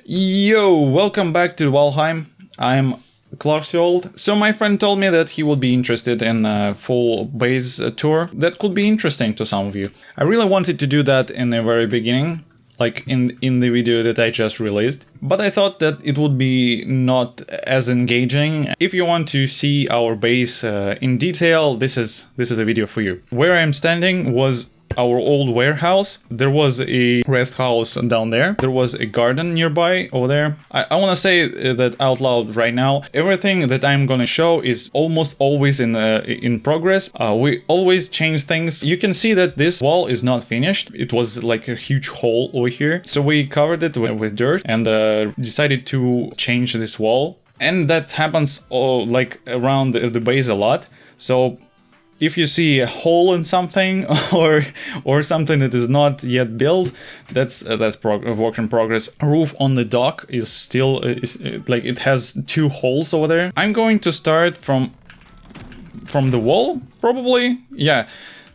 Yo, welcome back to Valheim. I'm Klarseolt. So my friend told me that he would be interested in a full base tour. That could be interesting to some of you. I really wanted to do that in the very beginning, like in the video that I just released. But I thought that it would be not as engaging. If you want to see our base in detail, this is a video for you. Where I'm standing was our old warehouse. There was a rest house down there. There was a garden nearby over there. I want to say that out loud right now. Everything that I'm gonna show is almost always in progress. We always change things. You can see that this wall is not finished. It was like a huge hole over here. So we covered it with dirt and decided to change this wall. And that happens like around the base a lot. So if you see a hole in something or something that is not yet built, that's a work in progress. Roof on the dock is still like it has two holes over there. I'm going to start from the wall, probably. Yeah.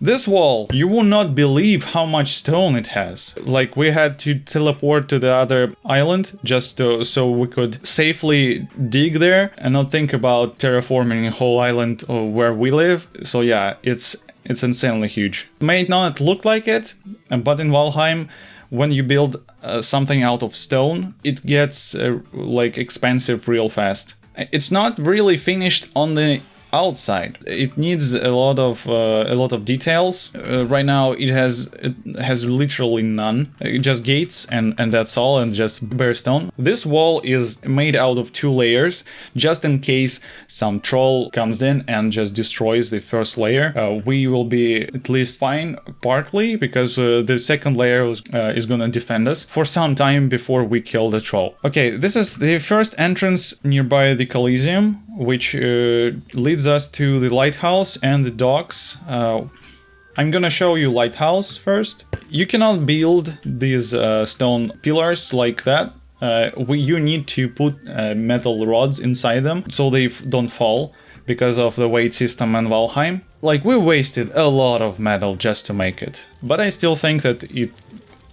This wall, you will not believe how much stone it has. Like, we had to teleport to the other island just so we could safely dig there and not think about terraforming a whole island where we live. So yeah, it's insanely huge. It may not look like it, but in Valheim, when you build something out of stone, it gets like expensive real fast. It's not really finished on the outside. It needs a lot of details. Right now it has literally none. Just gates and that's all, and just bare stone. This wall is made out of 2 layers, just in case some troll comes in and just destroys the first layer. We will be at least fine partly, because the second layer is gonna defend us for some time before we kill the troll. Okay, this is the first entrance nearby the Coliseum, which leads us to the lighthouse and the docks. I'm gonna show you lighthouse first. You cannot build these stone pillars like that. You need to put metal rods inside them so they don't fall because of the weight system in Valheim. Like, we wasted a lot of metal just to make it, but I still think that it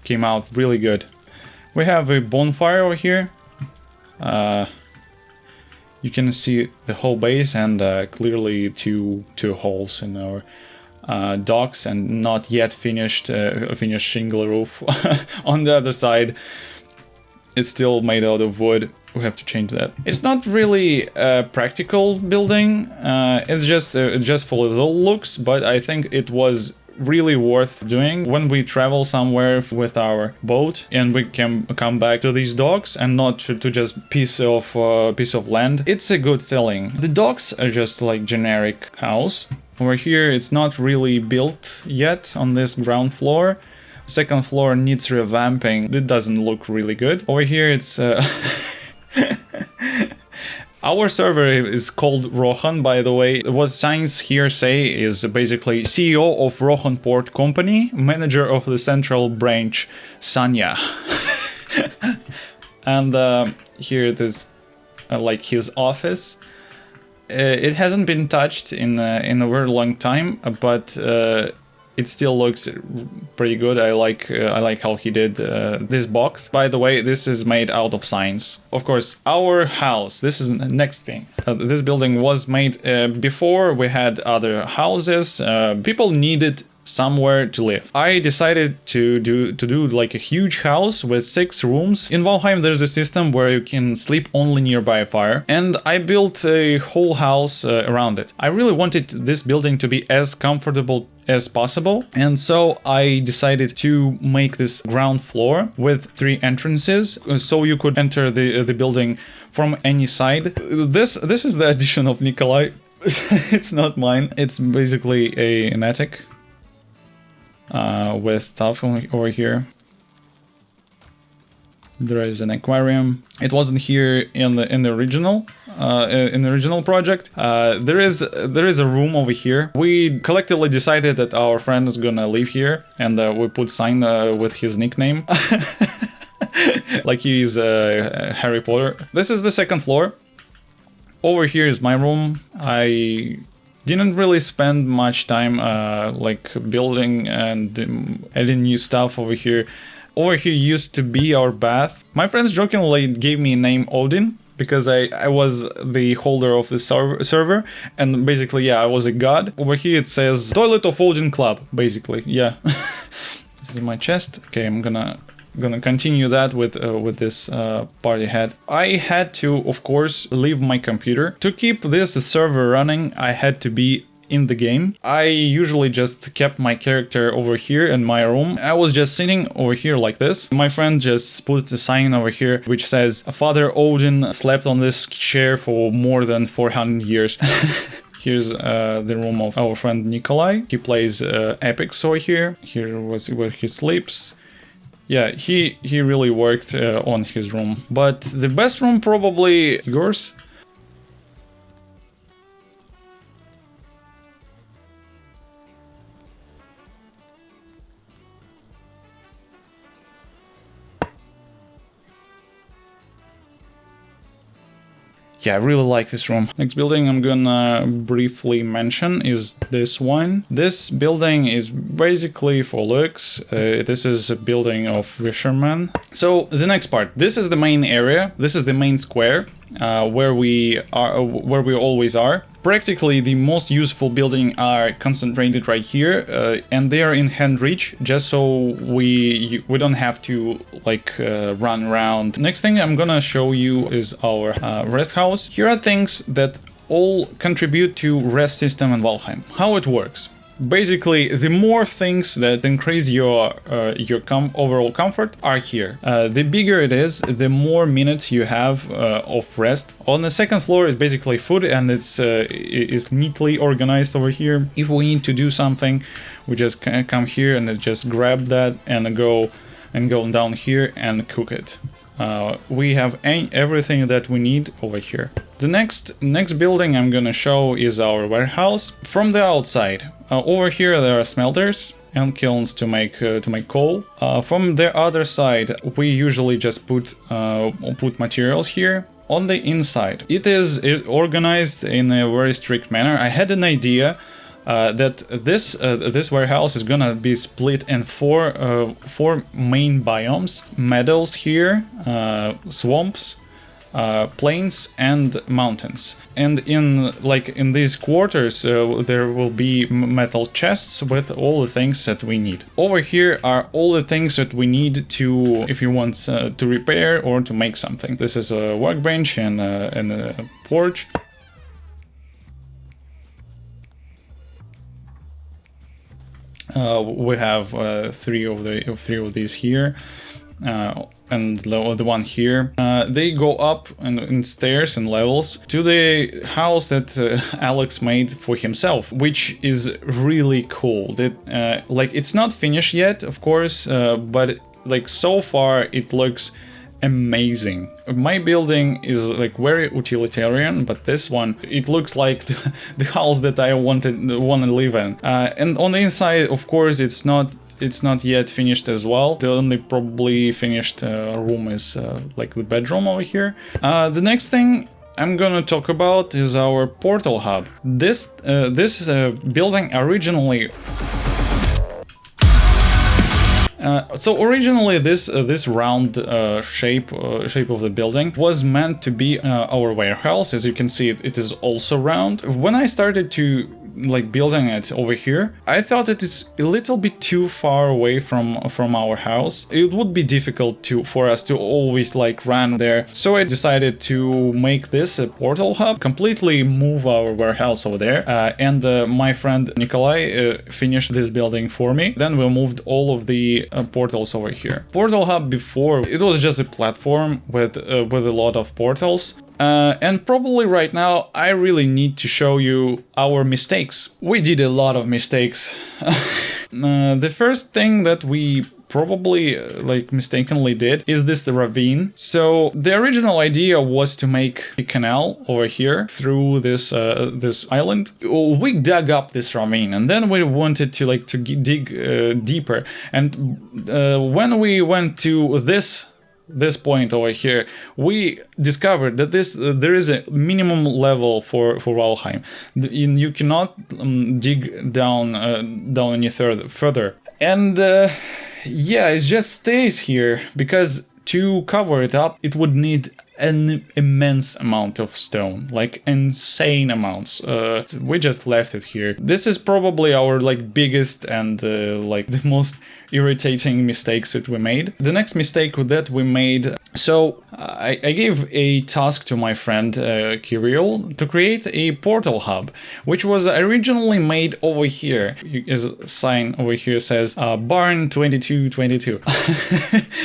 came out really good. We have a bonfire over here. You can see the whole base and clearly two holes in our docks, and not yet finished shingle roof on the other side. It's still made out of wood. We have to change that. It's not really a practical building. It's just for the looks, but I think it was really worth doing. When we travel somewhere with our boat and we can come back to these docks and not to just piece of land, it's a good feeling. The docks are just like generic house. Over here it's not really built yet on this ground floor. Second floor needs revamping. It doesn't look really good. Over here it's our server is called Rohan, by the way. What signs here say is basically CEO of Rohan Port Company, manager of the central branch, Sanya. And here it is, like his office. It hasn't been touched in a very long time, but it still looks pretty good. I like how he did this box. By the way, this is made out of signs. Of course, our house. This is the next thing. This building was made before we had other houses. People needed somewhere to live. I decided to do like a huge house with 6 rooms. In Valheim there's a system where you can sleep only nearby a fire, and I built a whole house around it. I really wanted this building to be as comfortable as possible, and so I decided to make this ground floor with 3 entrances, so you could enter the building from any side. This is the addition of Nikolai. It's not mine. It's basically an attic with stuff over here. There is an aquarium. It wasn't here in the original project. There is a room over here. We collectively decided that our friend is gonna live here, and we put sign with his nickname, like he's Harry Potter. This is the second floor. Over here is my room. I didn't really spend much time like building and adding new stuff over here. Over here used to be our bath. My friends jokingly gave me a name Odin, because I was the holder of the server, and basically, yeah, I was a god. Over here it says Toilet of Odin Club, basically, yeah. This is my chest. Okay, I'm gonna continue that with this party hat. I had to, of course, leave my computer. To keep this server running, I had to be in the game. I usually just kept my character over here in my room. I was just sitting over here like this. My friend just put a sign over here which says Father Odin slept on this chair for more than 400 years. Here's the room of our friend Nikolai. He plays epics over here. Here was where he sleeps. Yeah, he really worked on his room. But the best room probably yours. Yeah, I really like this room. Next building I'm gonna briefly mention is this one. This building is basically for looks. This is a building of fishermen. So the next part, this is the main area. This is the main square where we always are. Practically the most useful buildings are concentrated right here, and they are in hand reach, just so we don't have to like run around. Next thing I'm gonna show you is our rest house. Here are things that all contribute to rest system in Valheim. How it works. Basically, the more things that increase your overall comfort are here. The bigger it is, the more minutes you have of rest. On the second floor is basically food, and it's neatly organized over here. If we need to do something, we just come here and just grab that and go down here and cook it. We have everything that we need over here. The next building I'm gonna show is our warehouse. From the outside, over here there are smelters and kilns to make coal. From the other side, we usually just put materials here. On the inside, it is organized in a very strict manner. I had an idea that this warehouse is gonna be split in four main biomes: meadows here, swamps, plains, and mountains. And in these quarters there will be metal chests with all the things that we need. Over here are all the things that we need to, if you want to repair or to make something. This is a workbench and a forge. We have three of these here, and the one here. They go up in stairs and levels to the house that Alex made for himself, which is really cool. Like, it's not finished yet, of course, but like so far it looks amazing. My building is like very utilitarian, but this one, it looks like the house that I want to live in. And on the inside, of course, it's not yet finished as well. The only probably finished room is like the bedroom over here. The next thing I'm gonna talk about is our portal hub. This building originally. So originally this round shape of the building was meant to be our warehouse. As you can see, it is also round. When I started to like building it over here, I thought it is a little bit too far away from our house. It would be difficult for us to always like run there. So I decided to make this a portal hub, completely move our warehouse over there, and my friend Nikolai finished this building for me. Then we moved all of the portals over here. Portal hub before, it was just a platform with a lot of portals. And probably right now I really need to show you our mistakes. We did a lot of mistakes. The first thing that we probably like mistakenly did is this ravine. So the original idea was to make a canal over here through this island. We dug up this ravine, and then we wanted to dig deeper. And when we went to this this point over here, we discovered that there is a minimum level for Valheim. You cannot dig down any further. And yeah, it just stays here because to cover it up, it would need an immense amount of stone, like insane amounts. We just left it here. This is probably our like biggest and like the most irritating mistakes that we made. The next mistake that we made, so I gave a task to my friend Kirill to create a portal hub, which was originally made over here. As a sign over here says barn 2222.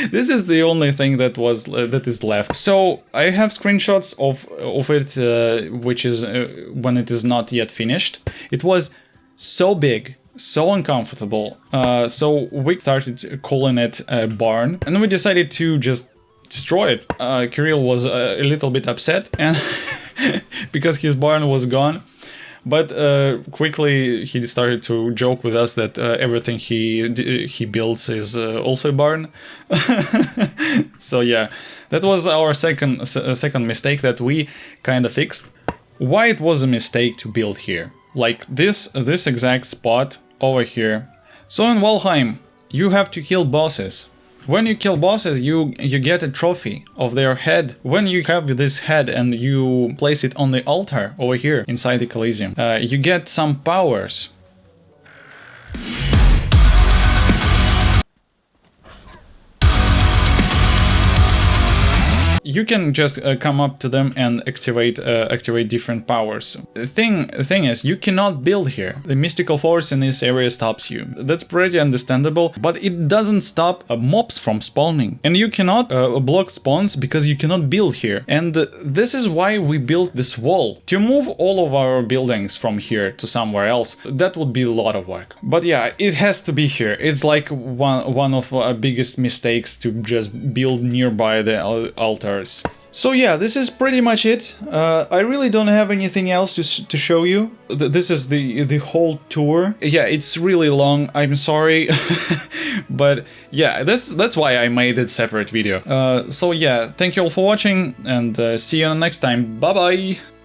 This is the only thing that is left. So I have screenshots of it, which is when it is not yet finished. It was so big, so uncomfortable, so we started calling it a barn, and we decided to just destroy it. Kirill was a little bit upset and because his barn was gone, but quickly he started to joke with us that everything he builds is also a barn. So yeah, that was our second mistake that we kind of fixed. Why it was a mistake to build here? Like this exact spot over here. So in Valheim, you have to kill bosses. When you kill bosses, you get a trophy of their head. When you have this head and you place it on the altar over here inside the Coliseum, you get some powers. You can just come up to them and activate different powers. The thing is, you cannot build here. The mystical force in this area stops you. That's pretty understandable, but it doesn't stop mobs from spawning. And you cannot block spawns because you cannot build here. And this is why we built this wall. To move all of our buildings from here to somewhere else, that would be a lot of work. But yeah, it has to be here. It's like one of our biggest mistakes to just build nearby the altar. So yeah, this is pretty much it. I really don't have anything else to show you. This is the whole tour. Yeah, it's really long, I'm sorry. But yeah, that's why I made a separate video. So yeah, thank you all for watching, and see you next time. Bye bye!